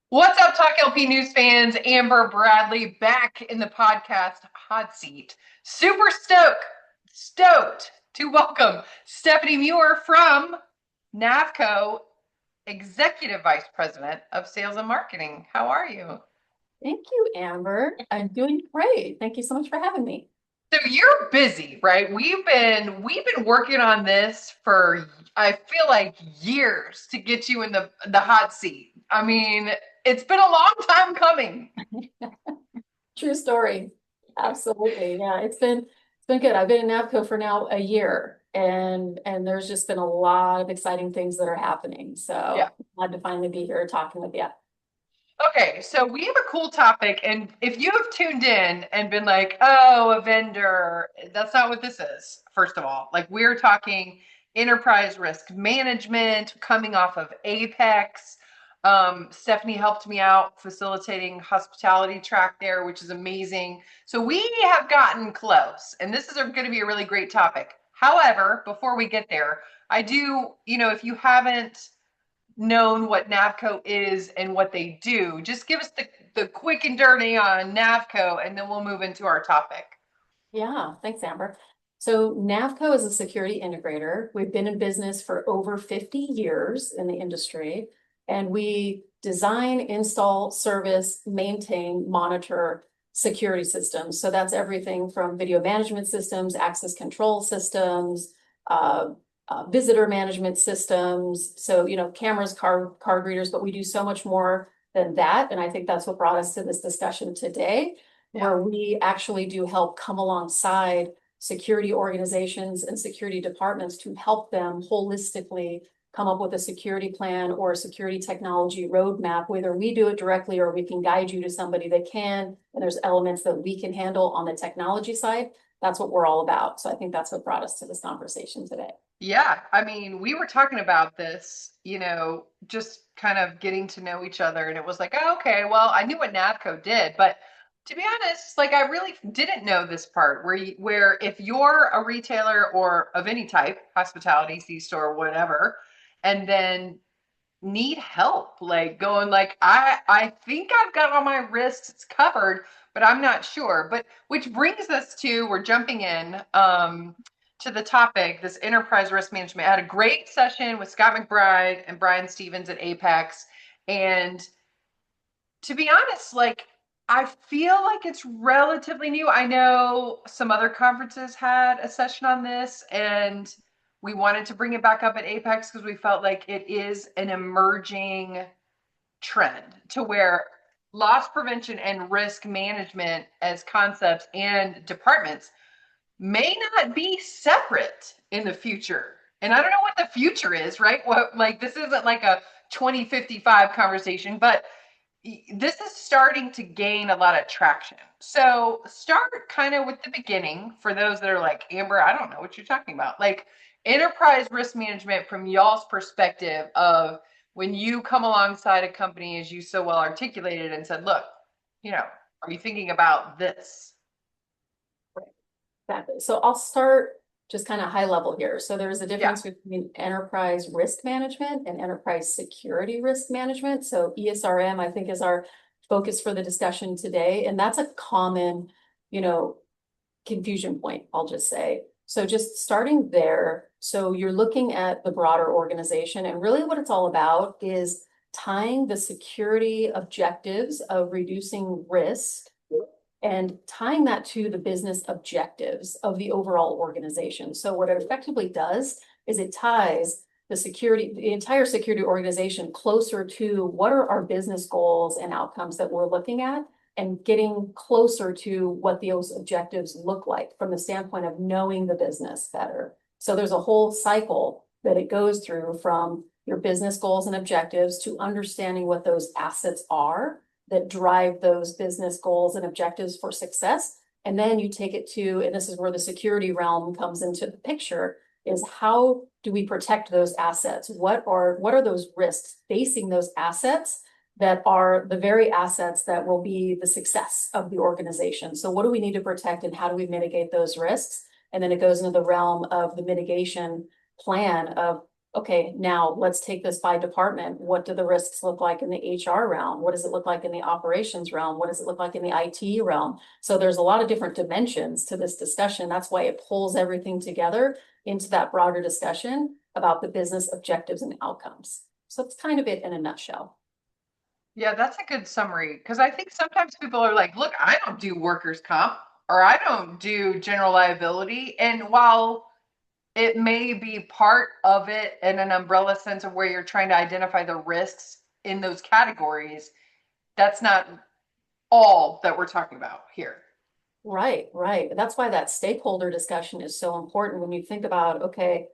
What's up, TalkLP News fans? Amber Bradley back in the podcast hot seat. Super stoked to welcome Stephanie Meurer from NAVCO, Executive Vice President of Sales and Marketing. How are you? Thank you, Amber. I'm doing great. Thank you so much for having me. So you're busy, right? We've been working on this for I feel like years to get you in the hot seat. I mean, it's been a long time coming. True story. Absolutely. Yeah, it's been good. I've been in NAVCO for now a year and there's just been a lot of exciting things that are happening. Yeah. So glad to finally be here talking with you. Okay, so we have a cool topic, and if you have tuned in and been like, oh, a vendor, that's not what this is, first of all. Like, we're talking enterprise risk management coming off of Apex. Stephanie helped me out facilitating hospitality track there, which is amazing. So we have gotten close, and this is going to be a really great topic. However, before we get there, I do, if you haven't known what NAVCO is and what they do. Just give us the quick and dirty on NAVCO, and then we'll move into our topic. Yeah, thanks, Amber. So NAVCO is a security integrator. We've been in business for over 50 years in the industry, and we design, install, service, maintain, monitor security systems. So that's everything from video management systems, access control systems, visitor management systems. So, cameras, card readers, but we do so much more than that. And I think that's what brought us to this discussion today, Yeah. where we actually do help come alongside security organizations and security departments to help them holistically come up with a security plan or a security technology roadmap. Whether we do it directly or we can guide you to somebody that can, and there's elements that we can handle on the technology side. That's what we're all about. So I think that's what brought us to this conversation today. Yeah. I mean, we were talking about this, just kind of getting to know each other. And it was like, oh, okay, well, I knew what NAVCO did, but to be honest, like I really didn't know this part where if you're a retailer or of any type, hospitality, C-store, whatever, and then need help, like going like I think I've got all my risks covered, but I'm not sure. But which brings us to, we're jumping in to the topic, this enterprise risk management. I had a great session with Scott McBride and Brian Stevens at Apex, and to be honest, like I feel like it's relatively new. I know some other conferences had a session on this, and we wanted to bring it back up at Apex because we felt like it is an emerging trend to where loss prevention and risk management as concepts and departments may not be separate in the future. And I don't know what the future is, right? What, like, this isn't like a 2055 conversation, but this is starting to gain a lot of traction. So start kind of with the beginning for those that are like, Amber, I don't know what you're talking about. Like enterprise risk management from y'all's perspective of when you come alongside a company, as you so well articulated and said, look, are you thinking about this? Exactly. So I'll start just kind of high level here. So there's a Yeah. difference between enterprise risk management and enterprise security risk management. So ESRM, I think, is our focus for the discussion today. And that's a common, you know, confusion point, I'll just say. So just starting there. So you're looking at the broader organization, and really what it's all about is tying the security objectives of reducing risk and tying that to the business objectives of the overall organization. So what it effectively does is it ties the entire security organization closer to what are our business goals and outcomes that we're looking at, and getting closer to what those objectives look like from the standpoint of knowing the business better. So there's a whole cycle that it goes through, from your business goals and objectives to understanding what those assets are that drive those business goals and objectives for success. And then you take it to, and this is where the security realm comes into the picture, is how do we protect those assets? What are those risks facing those assets that are the very assets that will be the success of the organization? So what do we need to protect, and how do we mitigate those risks? And then it goes into the realm of the mitigation plan of Okay, now let's take this by department. What do the risks look like in the HR realm? What does it look like in the operations realm? What does it look like in the IT realm? So there's a lot of different dimensions to this discussion. That's why it pulls everything together into that broader discussion about the business objectives and outcomes. So it's kind of it in a nutshell. Yeah, that's a good summary because I think sometimes people are like, look, I don't do workers' comp or I don't do general liability. And while it may be part of it in an umbrella sense of where you're trying to identify the risks in those categories, that's not all that we're talking about here. Right, right. That's why that stakeholder discussion is so important when you think about, okay,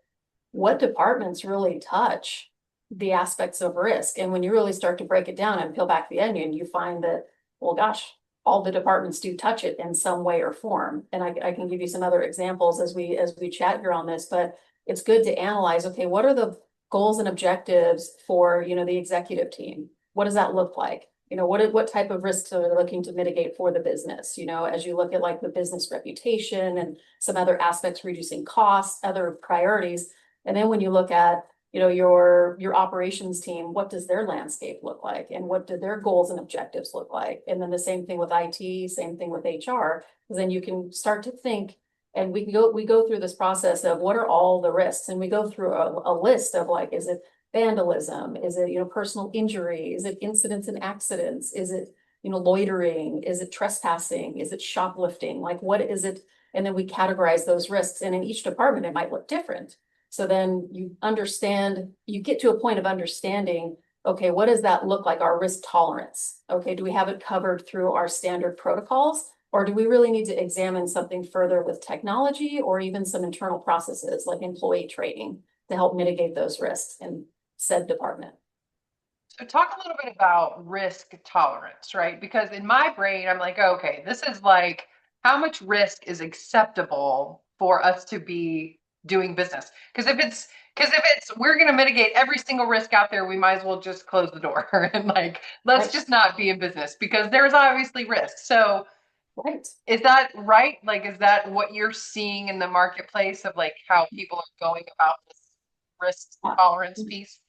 what departments really touch the aspects of risk. And when you really start to break it down and peel back the onion, you find that, well, gosh, all the departments do touch it in some way or form. And I can give you some other examples as we chat here on this, but it's good to analyze, okay, what are the goals and objectives for, the executive team? What does that look like? What type of risks are they looking to mitigate for the business? As you look at like the business reputation and some other aspects, reducing costs, other priorities. And then when you look at, your operations team, what does their landscape look like? And what do their goals and objectives look like? And then the same thing with IT, same thing with HR, because then you can start to think, and we go through this process of what are all the risks? And we go through a list of like, is it vandalism? Is it, personal injury? Is it incidents and accidents? Is it, loitering? Is it trespassing? Is it shoplifting? Like, what is it? And then we categorize those risks. And in each department, it might look different. So then you get to a point of understanding, okay, what does that look like, our risk tolerance? Okay, do we have it covered through our standard protocols? Or do we really need to examine something further with technology or even some internal processes like employee training to help mitigate those risks in said department? So talk a little bit about risk tolerance, right? Because in my brain, I'm like, okay, this is like how much risk is acceptable for us to be doing business? Because if it's we're going to mitigate every single risk out there, we might as well just close the door and like let's Right, just not be in business because there's obviously risk. So right. is that right? Like, is that what you're seeing in the marketplace of like how people are going about this risk Yeah. tolerance piece?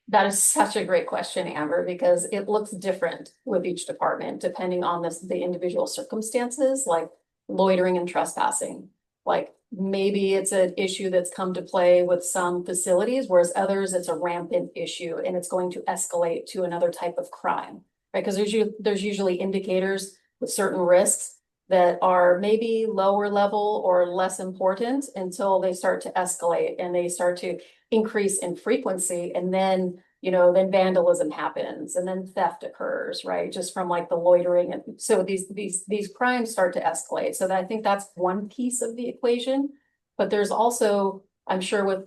That is such a great question, Amber, because it looks different with each department depending on the individual circumstances, like loitering and trespassing. Like maybe it's an issue that's come to play with some facilities, whereas others it's a rampant issue and it's going to escalate to another type of crime, right? Because there's usually indicators with certain risks that are maybe lower level or less important until they start to escalate and they start to increase in frequency, and then then vandalism happens and then theft occurs, right, just from like the loitering. And so these crimes start to escalate. So I think that's one piece of the equation. But there's also, I'm sure, with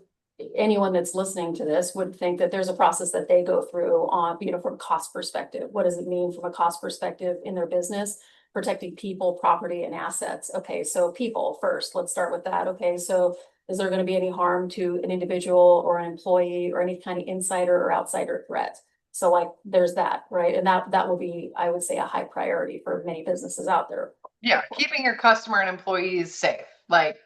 anyone that's listening to this would think that there's a process that they go through on, from a cost perspective. What does it mean from a cost perspective in their business? Protecting people, property, and assets. Okay, so people first, let's start with that. Okay, so is there going to be any harm to an individual or an employee or any kind of insider or outsider threat? So like there's that, right? And that will be, I would say, a high priority for many businesses out there. Yeah, keeping your customer and employees safe. Like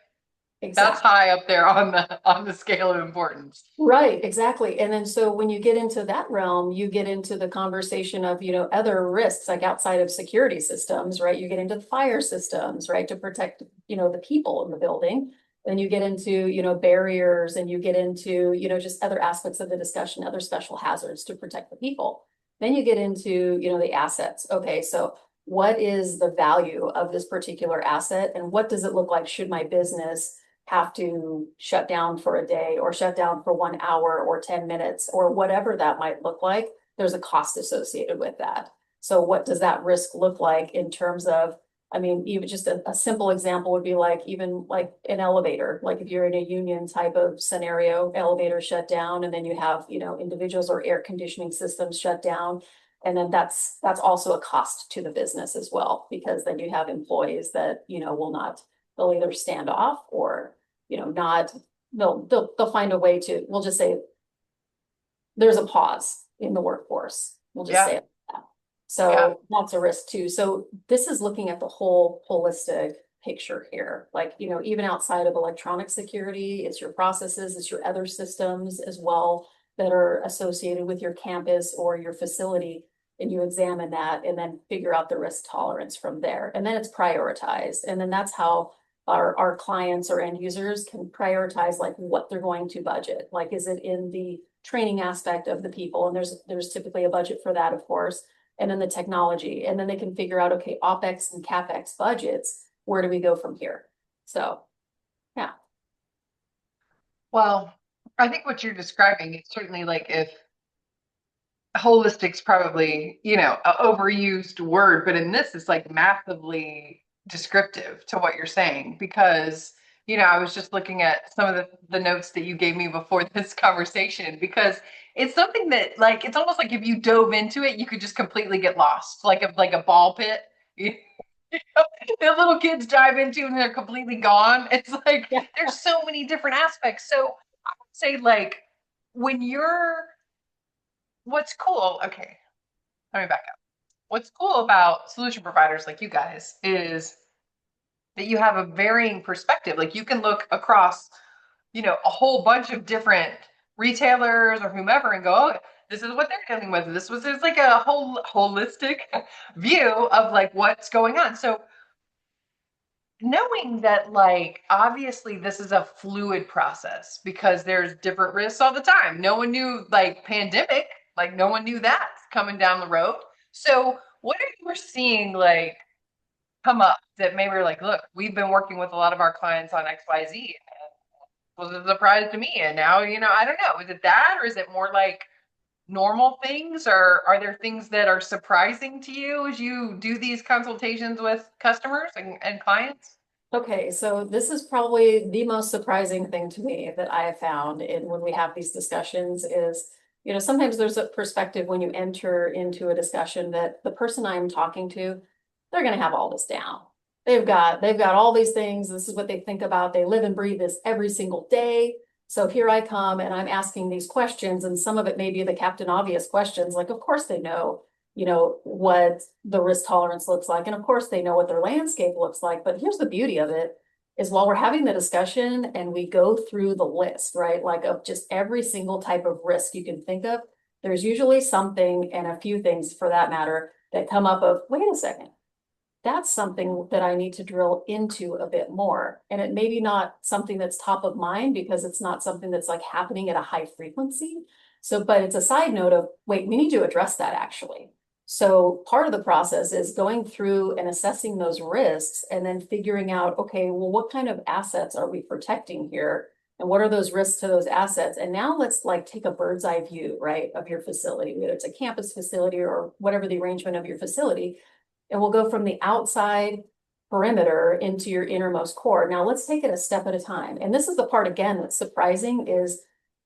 that's Exactly. high up there on the scale of importance. Right, exactly. And then so when you get into that realm, you get into the conversation of, other risks like outside of security systems, right? You get into the fire systems, right, to protect, the people in the building. Then you get into, barriers, and you get into, just other aspects of the discussion, other special hazards to protect the people. Then you get into, the assets. Okay, so what is the value of this particular asset and what does it look like should my business have to shut down for a day or shut down for 1 hour or 10 minutes or whatever that might look like? There's a cost associated with that. So what does that risk look like in terms of, I mean, even just a simple example would be like even like an elevator, like if you're in a union type of scenario, elevator shut down, and then you have, individuals or air conditioning systems shut down. And then that's also a cost to the business as well, because then you have employees that, will not, they'll either stand off or not, they'll find a way to, we'll just say there's a pause in the workforce. We'll just Yeah, say that. yeah, So that's a risk too. So this is looking at the whole holistic picture here. Like, even outside of electronic security, it's your processes, it's your other systems as well that are associated with your campus or your facility. And you examine that and then figure out the risk tolerance from there. And then it's prioritized. And then that's how our clients or end users can prioritize like what they're going to budget. Like, is it in the training aspect of the people? And there's typically a budget for that, of course, and then the technology. And then they can figure out, okay, OpEx and CapEx budgets, where do we go from here? So, yeah. Well, I think what you're describing is certainly like if holistic's probably, an overused word, but in this it's like massively descriptive to what you're saying because, I was just looking at some of the notes that you gave me before this conversation because it's something that like it's almost like if you dove into it, you could just completely get lost, like a ball pit. The little kids dive into and they're completely gone. It's like Yeah. there's so many different aspects. So I would say like when you're what's cool, okay, let me back up. What's cool about solution providers like you guys is that you have a varying perspective. Like you can look across, a whole bunch of different retailers or whomever and go, oh, this is what they're dealing with. There's like a whole holistic view of like what's going on. So knowing that like obviously this is a fluid process because there's different risks all the time. No one knew like pandemic, like no one knew that's coming down the road. So what are you seeing like come up that maybe we're like, look, we've been working with a lot of our clients on XYZ and it was a surprise to me. And now, I don't know, is it that or is it more like normal things or are there things that are surprising to you as you do these consultations with customers and clients? Okay, so this is probably the most surprising thing to me that I have found in when we have these discussions is, sometimes there's a perspective when you enter into a discussion that the person I'm talking to, they're going to have all this down. They've got all these things. This is what they think about. They live and breathe this every single day. So here I come and I'm asking these questions, and some of it may be the Captain Obvious questions. Like, of course they know what the risk tolerance looks like. And of course, they know what their landscape looks like. But here's the beauty of it is while we're having the discussion and we go through the list, right? Like of just every single type of risk you can think of, there's usually something and a few things for that matter that come up of, wait a second, that's something that I need to drill into a bit more. And it may be not something that's top of mind because it's not something that's like happening at a high frequency. So, but it's a side note of, wait, we need to address that actually. So part of the process is going through and assessing those risks and then figuring out, okay, well, what kind of assets are we protecting here? And what are those risks to those assets? And now let's like take a bird's eye view, right, of your facility, whether it's a campus facility or whatever the arrangement of your facility. And we'll go from the outside perimeter into your innermost core. Now let's take it a step at a time. And this is the part again that's surprising is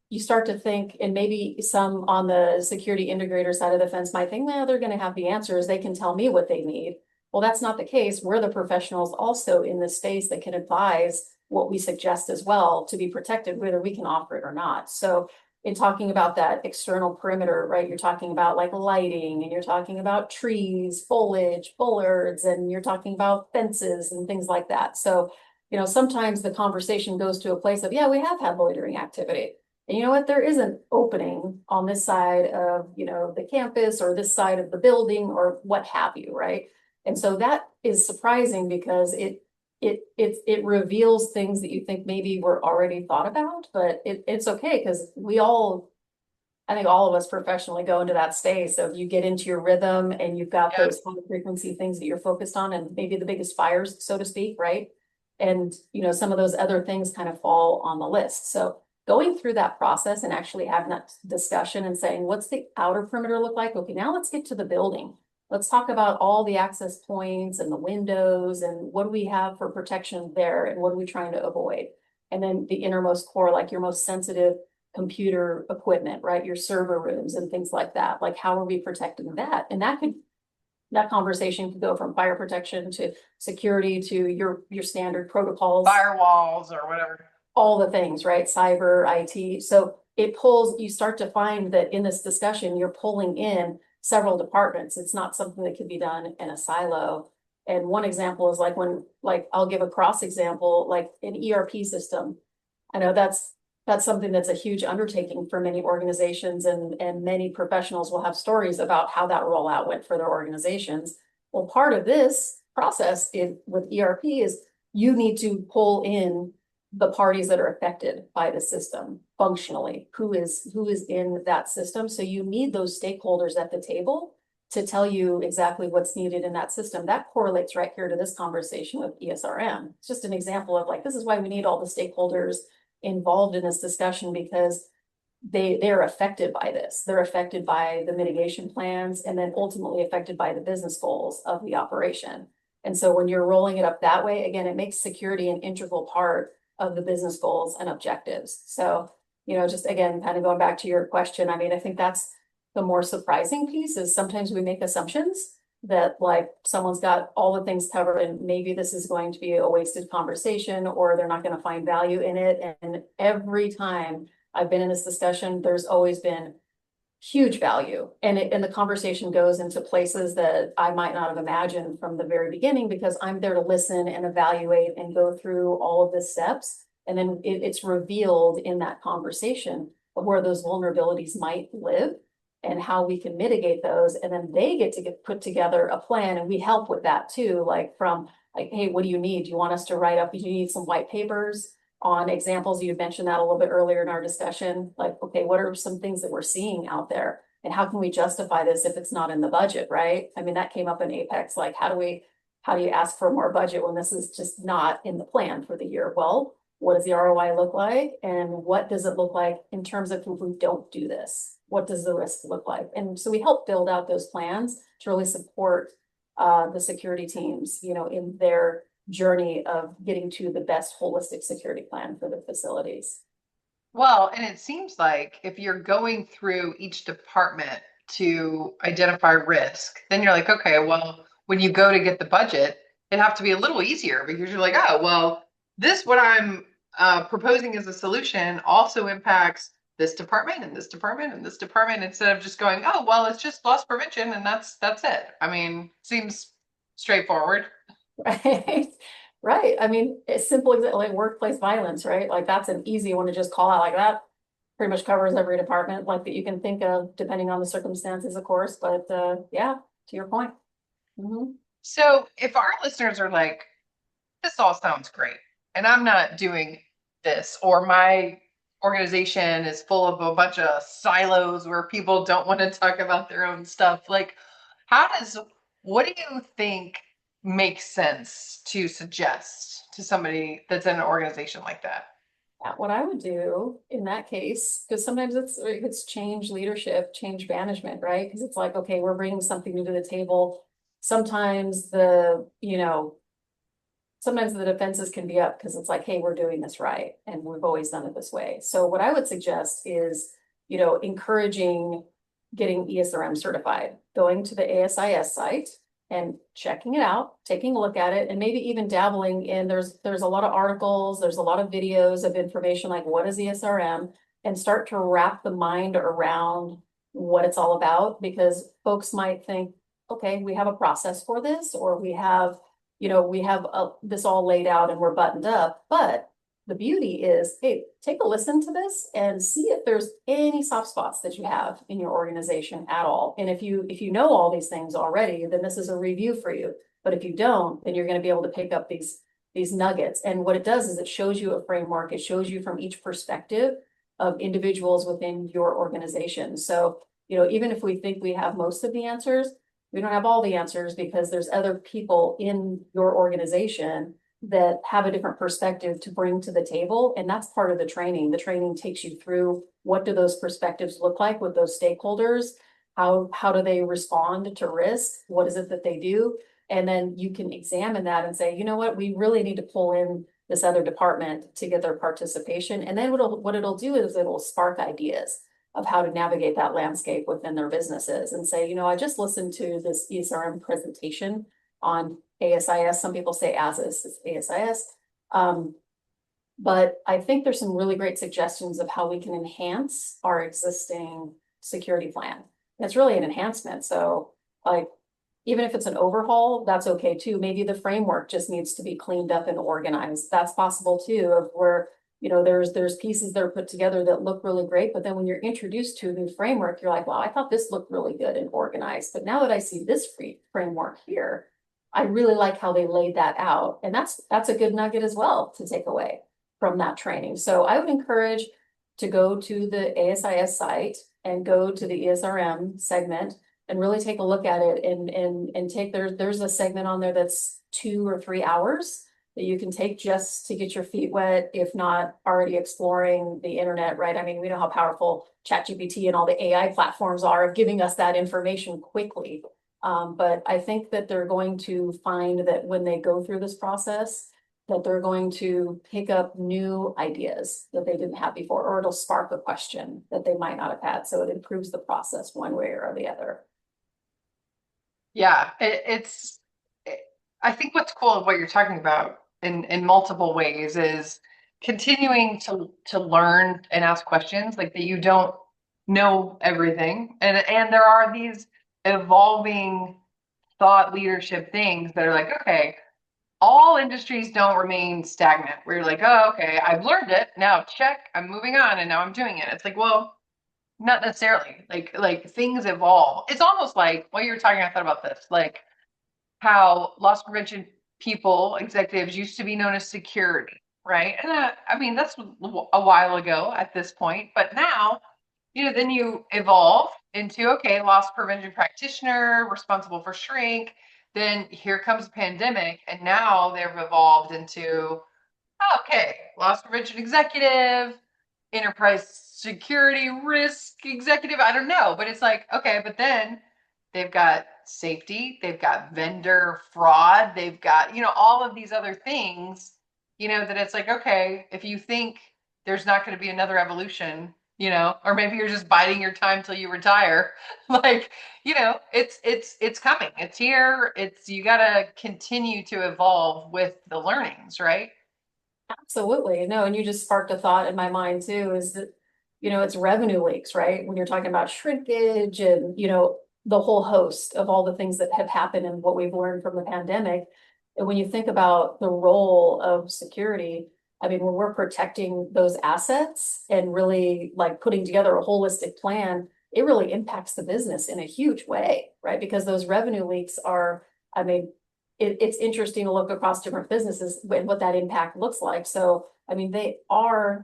you start to think, and maybe some on the security integrator side of the fence might think, well, they're going to have the answers. They can tell me what they need. Well, that's not the case. We're the professionals also in this space that can advise what we suggest as well to be protected, whether we can offer it or not. So in talking about that external perimeter, right, you're talking about like lighting and you're talking about trees, foliage, bollards, and you're talking about fences and things like that. So, sometimes the conversation goes to a place of, yeah, we have had loitering activity. And you know what? There is an opening on this side of, the campus or this side of the building or what have you, right? And so that is surprising because it reveals things that you think maybe were already thought about, but it's okay because I think all of us professionally go into that space of you get into your rhythm and you've got Yeah. those high frequency things that you're focused on and maybe the biggest fires, so to speak, right? And some of those other things kind of fall on the list. So going through that process and actually having that discussion and saying, what's the outer perimeter look like? Okay, now let's get to the building. Let's talk about all the access points and the windows and what do we have for protection there and what are we trying to avoid? And then the innermost core, like your most sensitive computer equipment, right? Your server rooms and things like that. Like how are we protecting that? And that conversation could go from fire protection to security to your standard protocols, Firewalls or whatever. all the things, right? Cyber, IT. So you start to find that in this discussion, you're pulling in several departments. It's not something that can be done in a silo. And one example is like when, like, I'll give a cross example, like an ERP system. I know that's something that's a huge undertaking for many organizations, and many professionals will have stories about how that rollout went for their organizations. Well, part of this process with ERP is you need to pull in the parties that are affected by the system functionally, who is in that system. So you need those stakeholders at the table to tell you exactly what's needed in that system. That correlates right here to this conversation with ESRM. It's just an example of like, this is why we need all the stakeholders involved in this discussion, because they're affected by this. They're affected by the mitigation plans, and then ultimately affected by the business goals of the operation. And so when you're rolling it up that way, again, it makes security an integral part of the business goals and objectives. So, just again, kind of going back to your question, I mean, I think that's the more surprising piece is sometimes we make assumptions that like someone's got all the things covered and maybe this is going to be a wasted conversation or they're not going to find value in it. And every time I've been in this discussion, there's always been huge value. And the conversation goes into places that I might not have imagined from the very beginning, because I'm there to listen and evaluate and go through all of the steps. And then it's revealed in that conversation of where those vulnerabilities might live and how we can mitigate those. And then they get to put together a plan, and we help with that too. Like from like, hey, what do you need? Do you want us to write up? Do you need some white papers on examples? You mentioned that a little bit earlier in our discussion. Like, okay, what are some things that we're seeing out there? And how can we justify this if it's not in the budget, right? I mean, that came up in Apex. Like, how do you ask for more budget when this is just not in the plan for the year? Well, what does the ROI look like? And what does it look like in terms of if we don't do this? What does the risk look like? And so we help build out those plans to really support the security teams, in their journey of getting to the best holistic security plan for the facilities. Well, and it seems like if you're going through each department to identify risk, then you're like, okay, well, when you go to get the budget, it'd have to be a little easier because you're like, oh, well, this what I'm proposing as a solution also impacts this department and this department and this department, instead of just going, oh, well, it's just loss prevention and that's it. I mean, seems straightforward. Right. Right. I mean, it's simple example like workplace violence, right? Like that's an easy one to just call out like that. Pretty much covers every department like that you can think of, depending on the circumstances, of course. But yeah, to your point. Mhm. So if our listeners are like, this all sounds great, and I'm not doing this, or my organization is full of a bunch of silos where people don't want to talk about their own stuff. Like, how does, what do you think makes sense to suggest to somebody that's in an organization like that? Yeah, what I would do in that case, because sometimes it's change leadership, change management, right? Because it's like, okay, we're bringing something new to the table. Sometimes sometimes the defenses can be up because it's like, hey, we're doing this right, and we've always done it this way. So what I would suggest is, encouraging getting ESRM certified, going to the ASIS site and checking it out, taking a look at it, and maybe even dabbling in, there's a lot of articles, there's a lot of videos of information like what is ESRM, and start to wrap the mind around what it's all about, because folks might think, okay, we have a process for this, or we have this all laid out and we're buttoned up. But the beauty is, hey, take a listen to this and see if there's any soft spots that you have in your organization at all. And if you know all these things already, then this is a review for you. But if you don't, then you're going to be able to pick up these nuggets. And what it does is it shows you a framework. It shows you from each perspective of individuals within your organization. So, even if we think we have most of the answers, we don't have all the answers, because there's other people in your organization that have a different perspective to bring to the table. And that's part of the training. The training takes you through, what do those perspectives look like with those stakeholders? How do they respond to risk? What is it that they do? And then you can examine that and say, you know what, we really need to pull in this other department to get their participation. And then what it'll do is it'll spark ideas of how to navigate that landscape within their businesses, and say, I just listened to this ESRM presentation on ASIS. Some people say ASIS, it's ASIS. But I think there's some really great suggestions of how we can enhance our existing security plan. And it's really an enhancement. So like, even if it's an overhaul, that's okay too. Maybe the framework just needs to be cleaned up and organized. That's possible too, of where, there's pieces that are put together that look really great, but then when you're introduced to a new framework, you're like, wow, I thought this looked really good and organized, but now that I see this free framework here, I really like how they laid that out. And that's a good nugget as well to take away from that training. So I would encourage to go to the ASIS site and go to the ESRM segment and really take a look at it and take there's a segment on there that's 2 or 3 hours that you can take just to get your feet wet, if not already exploring the internet, right? I mean, we know how powerful ChatGPT and all the AI platforms are of giving us that information quickly. But I think that they're going to find that when they go through this process, that they're going to pick up new ideas that they didn't have before, or it'll spark a question that they might not have had. So it improves the process one way or the other. Yeah, it, I think what's cool of what you're talking about in multiple ways is continuing to learn and ask questions, like that you don't know everything. And there are these evolving thought leadership things that are like, okay, all industries don't remain stagnant. Where you're like, oh, okay, I've learned it. Now check, I'm moving on and now I'm doing it. It's like, well, not necessarily. Like things evolve. It's almost like while you were talking, I thought about this, like how loss prevention people, executives used to be known as security, right? And I mean, that's a while ago at this point, but now, then you evolve into, okay, loss prevention practitioner, responsible for shrink. Then here comes the pandemic, and now they've evolved into, okay, loss prevention executive, enterprise security risk executive. I don't know, but it's like, okay, but then they've got safety, they've got vendor fraud, they've got, all of these other things, that it's like, okay, if you think there's not going to be another evolution, or maybe you're just biding your time till you retire, like, it's coming. It's here. You got to continue to evolve with the learnings, right? Absolutely. No, and you just sparked a thought in my mind too, is that, it's revenue leaks, right? When you're talking about shrinkage and, the whole host of all the things that have happened and what we've learned from the pandemic. And when you think about the role of security, I mean, when we're protecting those assets and really like putting together a holistic plan, it really impacts the business in a huge way, right? Because those revenue leaks are, I mean, it's interesting to look across different businesses and what that impact looks like. So, I mean,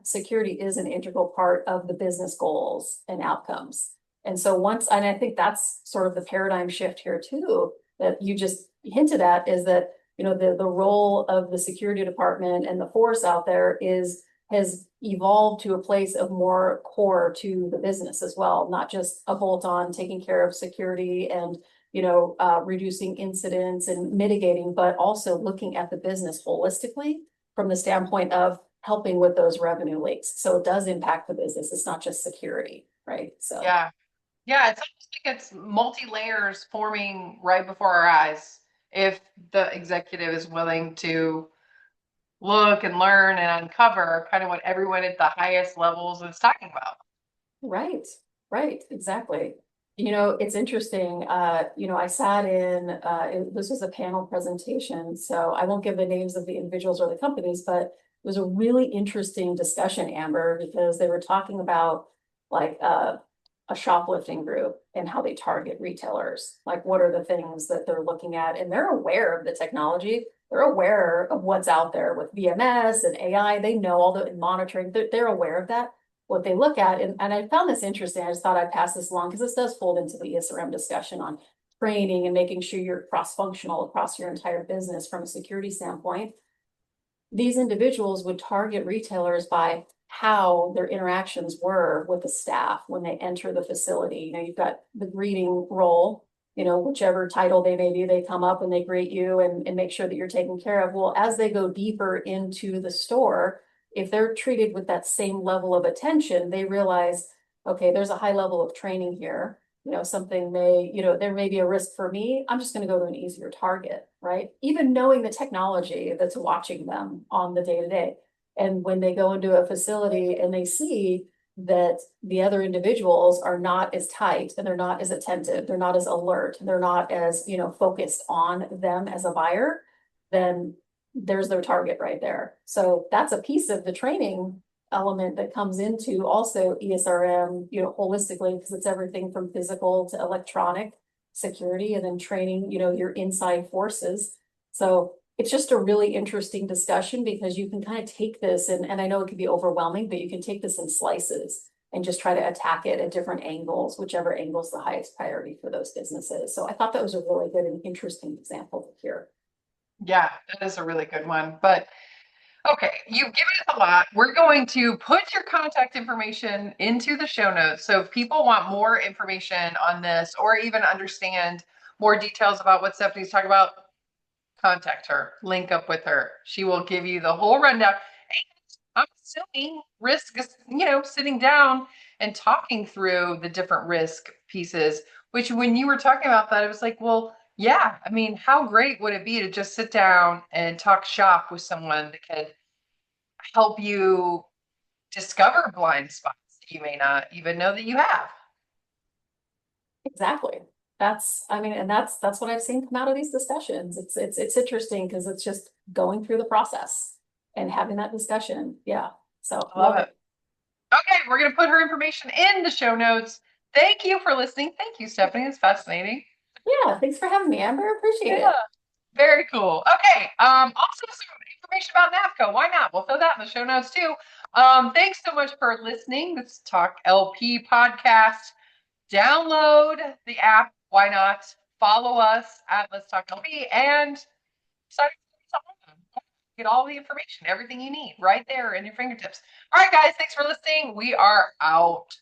security is an integral part of the business goals and outcomes. And so and I think that's sort of the paradigm shift here too, that you just hinted at, is that, the role of the security department and the force out there has evolved to a place of more core to the business as well, not just a bolt on taking care of security and reducing incidents and mitigating, but also looking at the business holistically from the standpoint of helping with those revenue leaks. So it does impact the business. It's not just security, right? So, Yeah. Yeah, it's almost like it's multi layers forming right before our eyes if the executive is willing to look and learn and uncover kind of what everyone at the highest levels is talking about. right, right, exactly. It's interesting. I sat this was a panel presentation, so I won't give the names of the individuals or the companies, but it was a really interesting discussion, Amber, because they were talking about like a shoplifting group and how they target retailers. Like, what are the things that they're looking at? And they're aware of the technology. They're aware of what's out there with VMS and AI. They know all the monitoring. They're aware of that. What they look at, and I found this interesting. I just thought I'd pass this along because this does fold into the ESRM discussion on training and making sure you're cross-functional across your entire business from a security standpoint. These individuals would target retailers by how their interactions were with the staff when they enter the facility. You've got the greeting role, whichever title they may be, they come up and they greet you and make sure that you're taken care of. Well, as they go deeper into the store, if they're treated with that same level of attention, they realize, okay, there's a high level of training here. There may be a risk for me. I'm just going to go to an easier target, right? Even knowing the technology that's watching them on the day to day. And when they go into a facility and they see that the other individuals are not as tight and they're not as attentive, they're not as alert, they're not as, focused on them as a buyer, then there's their target right there. So that's a piece of the training element that comes into also ESRM, holistically, because it's everything from physical to electronic security and then training, your inside forces. So it's just a really interesting discussion because you can kind of take this and I know it can be overwhelming, but you can take this in slices and just try to attack it at different angles, whichever angle is the highest priority for those businesses. So I thought that was a really good and interesting example to hear. Yeah, that is a really good one. But okay, you've given us a lot. We're going to put your contact information into the show notes. So if people want more information on this or even understand more details about what Stephanie's talking about, contact her, link up with her. She will give you the whole rundown. I'm assuming risk is, sitting down and talking through the different risk pieces, which when you were talking about that, it was like, well, yeah, I mean, how great would it be to just sit down and talk shop with someone that could help you discover blind spots that you may not even know that you have. Exactly. And that's what I've seen come out of these discussions. It's interesting because it's just going through the process and having that discussion. Yeah. So I love love it. it. Okay, we're going to put her information in the show notes. Thank you for listening. Thank you, Stephanie. It's fascinating. Yeah. Thanks for having me, Amber. Appreciate Yeah, it. very cool. Okay, also some information about NAVCO. Why not? We'll throw that in the show notes too. Thanks so much for listening. This Talk LP podcast. Download the app. Why not? Follow us at Let's Talk LP and sign up for the get all the information, everything you need right there in your fingertips. All right, guys, thanks for listening. We are out.